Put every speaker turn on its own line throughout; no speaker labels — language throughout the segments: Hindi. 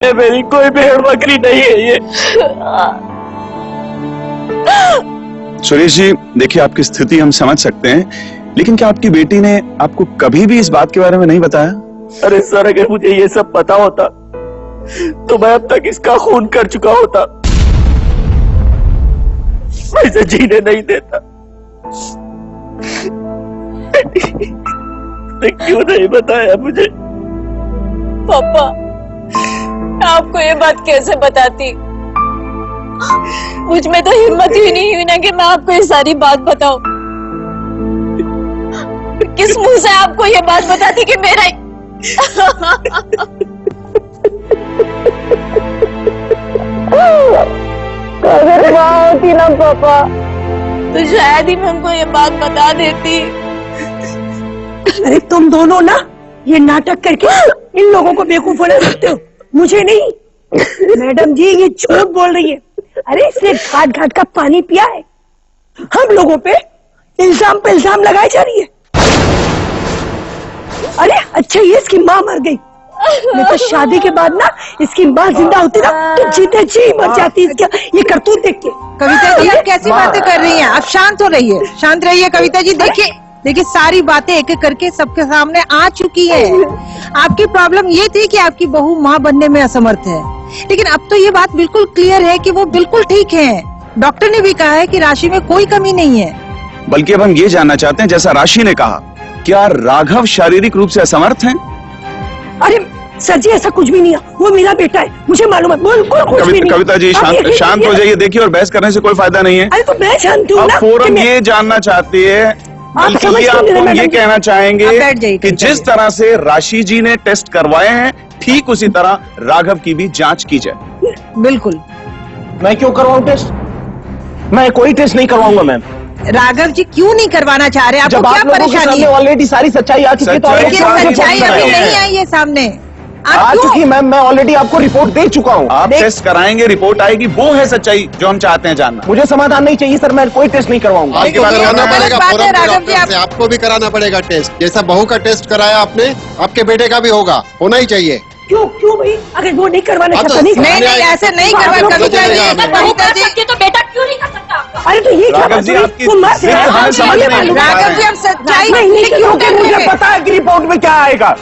मेरी कोई भेड़ बकरी नहीं है ये।
सुरेश जी, देखिए आपकी स्थिति हम समझ सकते हैं, लेकिन क्या आपकी बेटी ने आपको कभी भी इस बात के बारे में नहीं बताया?
अरे सर, अगर मुझे ये सब पता होता तो मैं अब तक इसका खून कर चुका होता। मैं इसे जीने नहीं देता। क्यों नहीं बताया मुझे?
पापा, आपको ये बात कैसे बताती? मुझ में तो हिम्मत ही नहीं हुई ना कि मैं आपको ये सारी बात बताऊं। किस मुंह से आपको ये बात बताती कि मेरा अगर माँ होती ना पापा, तो शायद ही मैं उनको ये बात बता देती।
अरे तुम दोनों ना ये नाटक करके इन लोगों को बेवकूफ बना सकते हो, मुझे नहीं। मैडम जी ये झूठ बोल रही है। अरे इसने घाट घाट का पानी पिया है। हम लोगों पे इल्जाम लगाई जा रही है। अरे अच्छा ये इसकी माँ मर गई, नहीं तो शादी के बाद ना इसकी माँ जिंदा होती ना तो जीते जी मर जाती। इसका ये करतूत देख के।
कविता जी आप कैसी बातें कर रही हैं? आप शांत हो रहिए, शांत रहिए कविता जी। देखिए सारी बातें एक एक करके सबके सामने आ चुकी है। आपकी प्रॉब्लम ये थी कि आपकी बहू माँ बनने में असमर्थ है, लेकिन अब तो ये बात बिल्कुल क्लियर है कि वो बिल्कुल ठीक है। डॉक्टर ने भी कहा है कि राशि में कोई कमी नहीं है।
बल्कि अब हम ये जानना चाहते हैं, जैसा राशि ने कहा, क्या राघव शारीरिक रूप से असमर्थ हैं?
अरे सर जी ऐसा कुछ भी नहीं है, वो मेरा बेटा है, मुझे मालूम है। बिल्कुल कुछ भी नहीं।
कविता जी शांत हो जाइए। देखिए, और बहस करने से कोई फायदा नहीं है।
अरे तो मैं जानती हूँ ना।
फोरम ये जानना चाहती है, बल्कि आपको ये कहना चाहेंगे कि जिस तरह से राशि जी ने टेस्ट करवाए हैं, ठीक उसी तरह राघव की भी जांच की जाए।
बिल्कुल।
मैं क्यों करवाऊं टेस्ट? मैं कोई टेस्ट नहीं करवाऊंगा मैम।
राघव जी क्यों नहीं करवाना चाह रहे? आपको क्या परेशानी है?
ऑलरेडी सारी सच्चाई आ चुकी है, तो
सच्चाई अभी नहीं आई है सामने।
आ चुकी मैम, मैं ऑलरेडी आपको रिपोर्ट दे चुका हूँ।
आप टेस्ट कराएंगे, रिपोर्ट आएगी, वो है सच्चाई जो हम चाहते हैं जानना।
मुझे समाधान नहीं चाहिए सर, मैं कोई टेस्ट नहीं करवाऊंगा।
करवाना पड़ेगा, फोरम के डॉक्टर से आपको भी कराना पड़ेगा टेस्ट। जैसा बहू का टेस्ट कराया आपने, आपके बेटे का भी होगा, होना ही चाहिए।
क्यों भाई? अगर वो नहीं करवाना चाहता
नहीं ऐसे नहीं करवा। कविता जी
तो बेटा क्यों नहीं कर सकता?
अरे तो ये क्या
राघव जी, आपकी
राघव जी हम सच्चाई नहीं
क्योंकि मुझे पता है कि रिपोर्ट में क्या आएगा।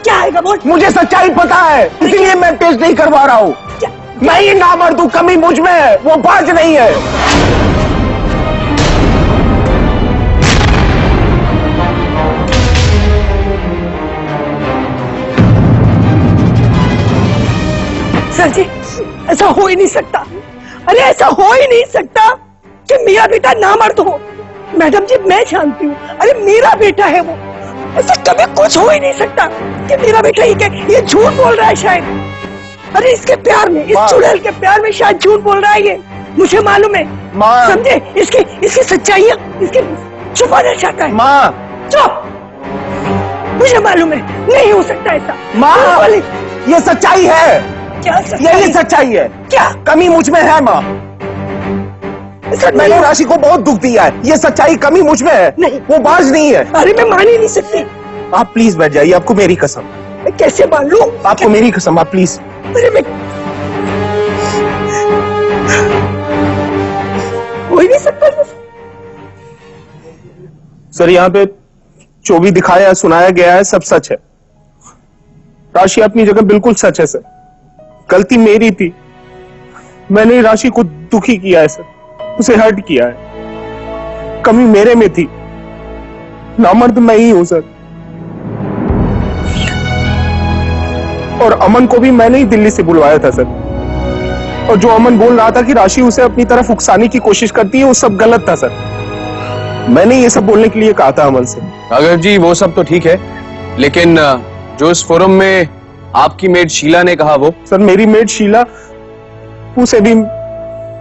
क्या आएगा बोल?
मुझे सच्चाई पता है, इसलिए मैं टेस्ट नहीं करवा रहा हूँ। मैं ये नामर्द हूँ, कमी मुझ में है, वो बाज नहीं है।
सर जी ऐसा हो ही नहीं सकता। अरे ऐसा हो ही नहीं सकता कि मेरा बेटा नामर्द हो। मैडम जी मैं जानती हूँ, अरे मेरा बेटा है वो। ऐसा कभी कुछ हो ही नहीं सकता कि मेरा बेटा ये झूठ बोल रहा है शायद। अरे इसके प्यार में, इस चुड़ैल के प्यार में शायद झूठ बोल रहा है ये, मुझे मालूम है। समझे? इसकी सच्चाइयाँ इसके छुपाना चाहता है।
माँ
चुप, मुझे मालूम है नहीं हो सकता ऐसा।
माँ ये सच्चाई है।
क्या
यही सच्चाई है।
क्या
कमी मुझ में है माँ? मैंने राशि को बहुत दुख दिया है, ये सच्चाई, कमी मुझ में है।
नहीं,
वो बाज नहीं है।
अरे मैं मान ही नहीं सकती।
आप प्लीज बैठ जाइए, आपको मेरी कसम।
मैं कैसे मान लूं?
आपको मेरी कसम, आप प्लीज।
अरे मैं हो ही नहीं सकता।
सर यहाँ पे जो भी दिखाया सुनाया गया है सब सच है। राशि अपनी जगह बिल्कुल सच है सर। गलती मेरी थी, मैंने राशि को दुखी किया है सर, उसे हर्ट किया है। कमी मेरे में थी, नामर्द मैं ही हूं सर। और अमन को भी मैंने ही दिल्ली से बुलवाया था सर। और जो अमन बोल रहा था कि राशि उसे अपनी तरफ उकसाने की कोशिश करती है, वो सब गलत था सर। मैंने ये सब बोलने के लिए कहा था अमन से।
राघव जी वो सब तो ठीक है, लेकिन जो इस फोरम में आपकी मेड शीला ने कहा, वो
सर मेरी मेड शीला, उसे भी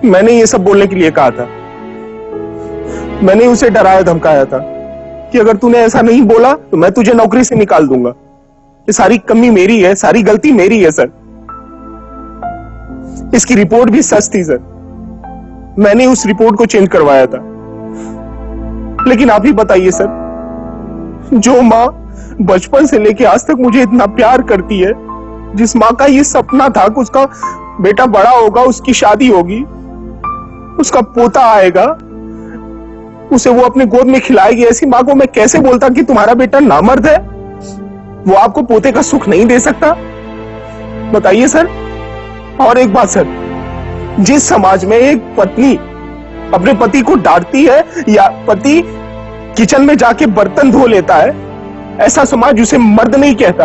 मैंने ये सब बोलने के लिए कहा था। मैंने उसे डराया धमकाया था कि अगर तूने ऐसा नहीं बोला तो मैं तुझे नौकरी से निकाल दूंगा। ये सारी कमी मेरी है, सारी गलती मेरी है सर। इसकी रिपोर्ट भी सच थी सर, मैंने उस रिपोर्ट को चेंज करवाया था। लेकिन आप ही बताइए सर, जो माँ बचपन से लेके आज तक मुझे इतना प्यार करती है, जिस माँ का ये सपना था कि उसका बेटा बड़ा होगा, उसकी शादी होगी, उसका पोता आएगा, उसे वो अपने गोद में खिलाएगी, ऐसी माँ को मैं कैसे बोलता कि तुम्हारा बेटा नामर्द है, वो आपको पोते का सुख नहीं दे सकता? बताइए सर। और एक बात सर, जिस समाज में एक पत्नी अपने पति को डांटती है या पति किचन में जाके बर्तन धो लेता है, ऐसा समाज उसे मर्द नहीं कहता।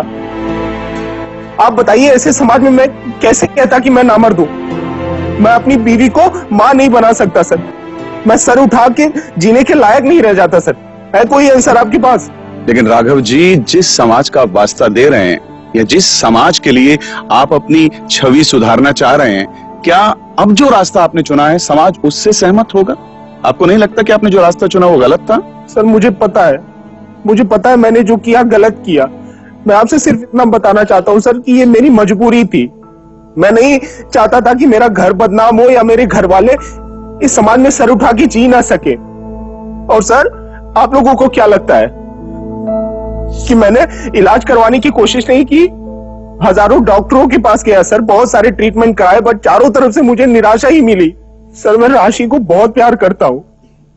आप बताइए, ऐसे समाज में मैं कैसे कहता कि मैं नामर्द हूं? मैं अपनी बीवी को मां नहीं बना सकता सर। मैं सर उठा के जीने के लायक नहीं रह जाता सर। है कोई आंसर आपके पास?
लेकिन राघव जी, जिस समाज का आप वास्ता दे रहे हैं या जिस समाज के लिए आप अपनी छवि सुधारना चाह रहे हैं, क्या अब जो रास्ता आपने चुना है समाज उससे सहमत होगा? आपको नहीं लगता कि आपने जो रास्ता चुना वो गलत था?
सर मुझे पता है मैंने जो किया गलत किया। मैं आपसे सिर्फ इतना बताना चाहता हूं सर कि ये मेरी मजबूरी थी। मैं नहीं चाहता था कि मेरा घर बदनाम हो या मेरे घर वाले इस समाज में सर उठा के जी ना सके। और सर, आप लोगों को क्या लगता है कि मैंने इलाज करवाने की कोशिश नहीं की? हजारों डॉक्टरों के पास गया सर, बहुत सारे ट्रीटमेंट कराए, बट चारों तरफ से मुझे निराशा ही मिली। सर, मैं राशि को बहुत प्यार करता हूं,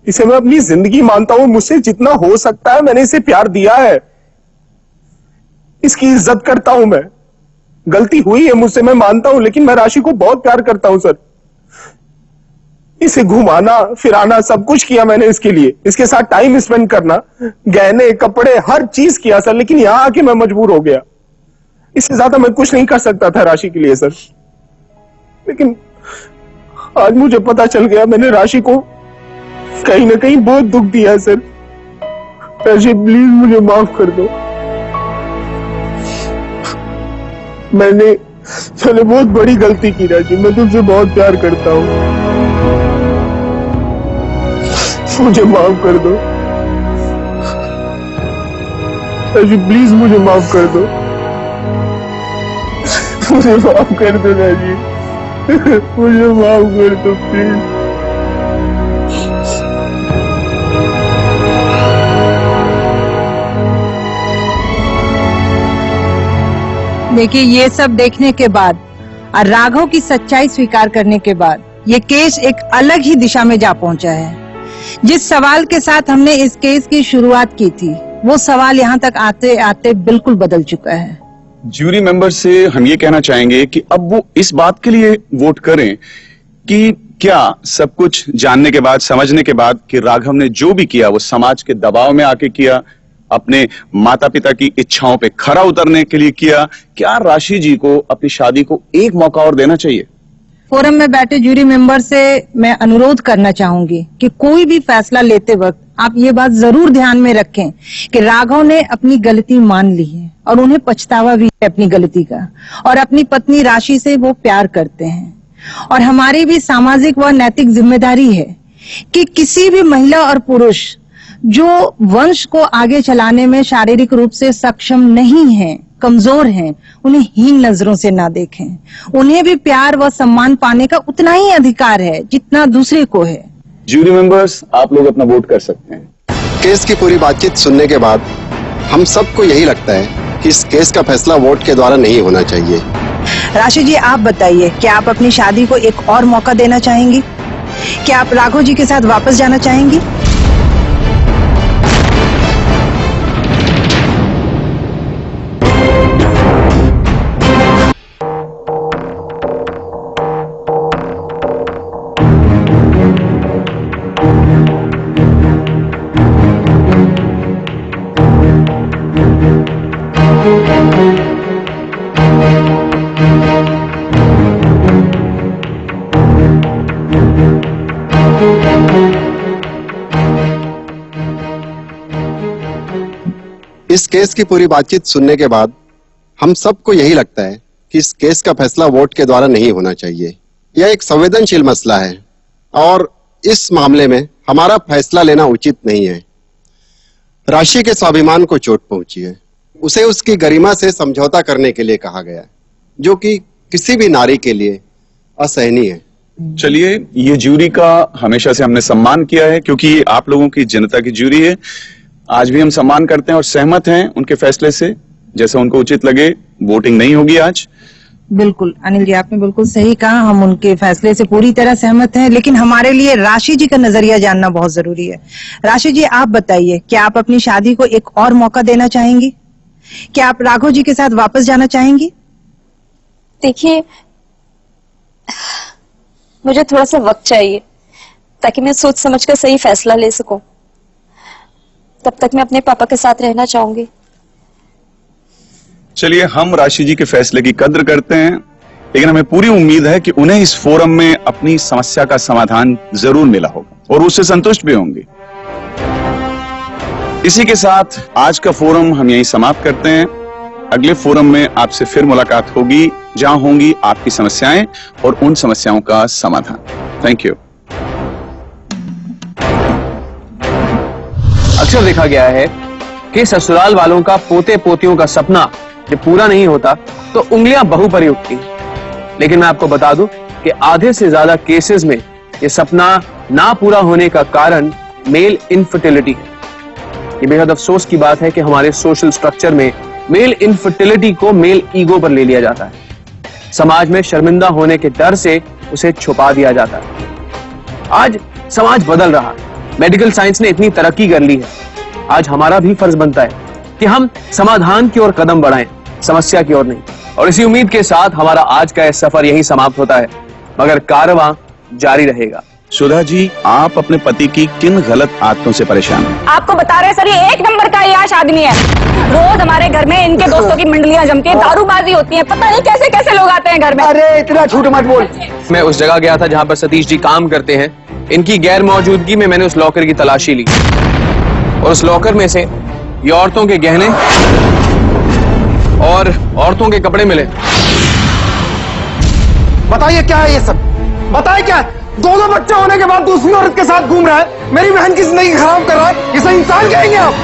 इसे मैं अपनी जिंदगी मानता हूं। मुझसे जितना हो सकता है मैंने इसे प्यार दिया है, इसकी इज्जत करता हूं। मैं गलती हुई है मुझसे, मैं मानता हूं, लेकिन मैं राशि को बहुत प्यार करता हूं सर। इसे घुमाना फिराना सब कुछ किया मैंने इसके लिए, इसके साथ टाइम स्पेंड करना, गहने कपड़े हर चीज किया सर, लेकिन यहां आके मैं मजबूर हो गया। इससे ज्यादा मैं कुछ नहीं कर सकता था राशि के लिए सर। लेकिन आज मुझे पता चल गया मैंने राशि को कहीं ना कहीं बहुत दुख दिया है सर। राशि प्लीज मुझे माफ कर दो। मैंने बहुत बड़ी गलती की राशि, मैं तुमसे बहुत प्यार करता हूं, मुझे माफ कर दो राशि, प्लीज मुझे माफ कर दो, मुझे माफ कर दो राशि, मुझे माफ कर दो प्लीज।
देखिए, ये सब देखने के बाद और राघव की सच्चाई स्वीकार करने के बाद ये केस एक अलग ही दिशा में जा पहुंचा है। जिस सवाल के साथ हमने इस केस की शुरुआत की थी, वो सवाल यहाँ तक आते आते बिल्कुल बदल चुका है।
ज्यूरी मेंबर से हम ये कहना चाहेंगे कि अब वो इस बात के लिए वोट करें कि क्या सब कुछ जानने के बाद, समझने के बाद कि राघव ने जो भी किया वो समाज के दबाव में आके किया, अपने माता पिता की इच्छाओं पे खरा उतरने के लिए किया, क्या राशि जी को अपनी शादी को एक मौका और देना चाहिए?
फोरम में बैठे जूरी मेंबर से मैं अनुरोध करना चाहूंगी कि कोई भी फैसला लेते वक्त आप ये बात जरूर ध्यान में रखें कि राघव ने अपनी गलती मान ली है और उन्हें पछतावा भी है अपनी गलती का, और अपनी पत्नी राशि से वो प्यार करते हैं। और हमारी भी सामाजिक व नैतिक जिम्मेदारी है कि किसी भी महिला और पुरुष जो वंश को आगे चलाने में शारीरिक रूप से सक्षम नहीं है, कमजोर हैं, उन्हें हीन नजरों से ना देखें। उन्हें भी प्यार व सम्मान पाने का उतना ही अधिकार है जितना दूसरे को है।
ज्यूरी मेंबर्स, आप लोग अपना वोट कर सकते हैं।
केस की पूरी बातचीत सुनने के बाद हम सबको यही लगता है कि इस केस का फैसला वोट के द्वारा नहीं होना चाहिए।
राशि जी, आप बताइए, क्या आप अपनी शादी को एक और मौका देना चाहेंगी? क्या आप राघव जी के साथ वापस जाना चाहेंगी?
इस केस की पूरी बातचीत सुनने के बाद हम सबको यही लगता है कि इस केस का फैसला वोट के द्वारा नहीं होना चाहिए। यह एक संवेदनशील मसला है और इस मामले में हमारा फैसला लेना उचित नहीं है। राशि के स्वाभिमान को चोट पहुंची है, उसे उसकी गरिमा से समझौता करने के लिए कहा गया है, जो कि किसी भी नारी के लिए असहनीय है।
चलिए, ये ज्यूरी का हमेशा से हमने सम्मान किया है क्योंकि ये आप लोगों की जनता की ज्यूरी है। आज भी हम सम्मान करते हैं और सहमत हैं उनके फैसले से। जैसा उनको उचित लगे। वोटिंग नहीं होगी आज।
बिल्कुल अनिल जी, आपने बिल्कुल सही कहा, हम उनके फैसले से पूरी तरह सहमत हैं, लेकिन हमारे लिए राशि जी का नजरिया जानना बहुत जरूरी है। राशि जी, आप बताइए, क्या आप अपनी शादी को एक और मौका देना चाहेंगी? क्या आप राघव जी के साथ वापस जाना चाहेंगी?
देखिए, मुझे थोड़ा सा वक्त चाहिए ताकि मैं सोच समझ कर सही फैसला ले सकूं। तब तक मैं अपने पापा के साथ रहना चाहूंगी।
चलिए, हम राशि जी के फैसले की कद्र करते हैं, लेकिन हमें पूरी उम्मीद है कि उन्हें इस फोरम में अपनी समस्या का समाधान जरूर मिला होगा और उससे संतुष्ट भी होंगे। इसी के साथ आज का फोरम हम यहीं समाप्त करते हैं। अगले फोरम में आपसे फिर मुलाकात होगी, जहां होंगी आपकी समस्याएं और उन समस्याओं का समाधान। Thank you.
अक्सर देखा गया है कि ससुराल वालों का पोते पोतियों का सपना जब पूरा नहीं होता तो उंगलियां बहू पर ही उठती हैं। लेकिन मैं आपको बता दूं कि आधे से ज्यादा केसेस में ये सपना ना पूरा होने का कारण मेल इनफर्टिलिटी है। ये बेहद अफसोस की बात है कि हमारे सोशल स्ट्रक्चर में मेल इनफर्टिलिटी को मेल ईगो पर ले लिया जाता है। समाज में शर्मिंदा होने के डर से उसे छुपा दिया जाता है। आज समाज बदल रहा है, मेडिकल साइंस ने इतनी तरक्की कर ली है। आज हमारा भी फर्ज बनता है कि हम समाधान की ओर कदम बढ़ाएं, समस्या की ओर नहीं। और इसी उम्मीद के साथ हमारा आज का यह सफर यहीं समाप्त होता है, मगर कारवां जारी रहेगा।
सुधा जी, आप अपने पति की किन गलत आदतों से परेशान हैं?
आपको बता रहे सर, ये एक नंबर का याश आदमी है। रोज हमारे घर में इनके दोस्तों की मंडलियां जमती है, दारूबाजी होती है, पता नहीं कैसे कैसे लोग आते हैं घर में।
अरे इतना झूठ मत बोल।
मैं उस जगह गया था जहां पर सतीश जी काम करते हैं। इनकी गैर मौजूदगी में मैंने उस लॉकर की तलाशी ली और उस लॉकर में से ये औरतों के गहने और औरतों के कपड़े मिले।
बताइए क्या है ये सब, बताइए क्या है? दोनों बच्चे होने के बाद दूसरी औरत के साथ घूम रहा है, मेरी बहन की जिंदगी खराब कर रहा है, इसे इंसान कहेंगे आप?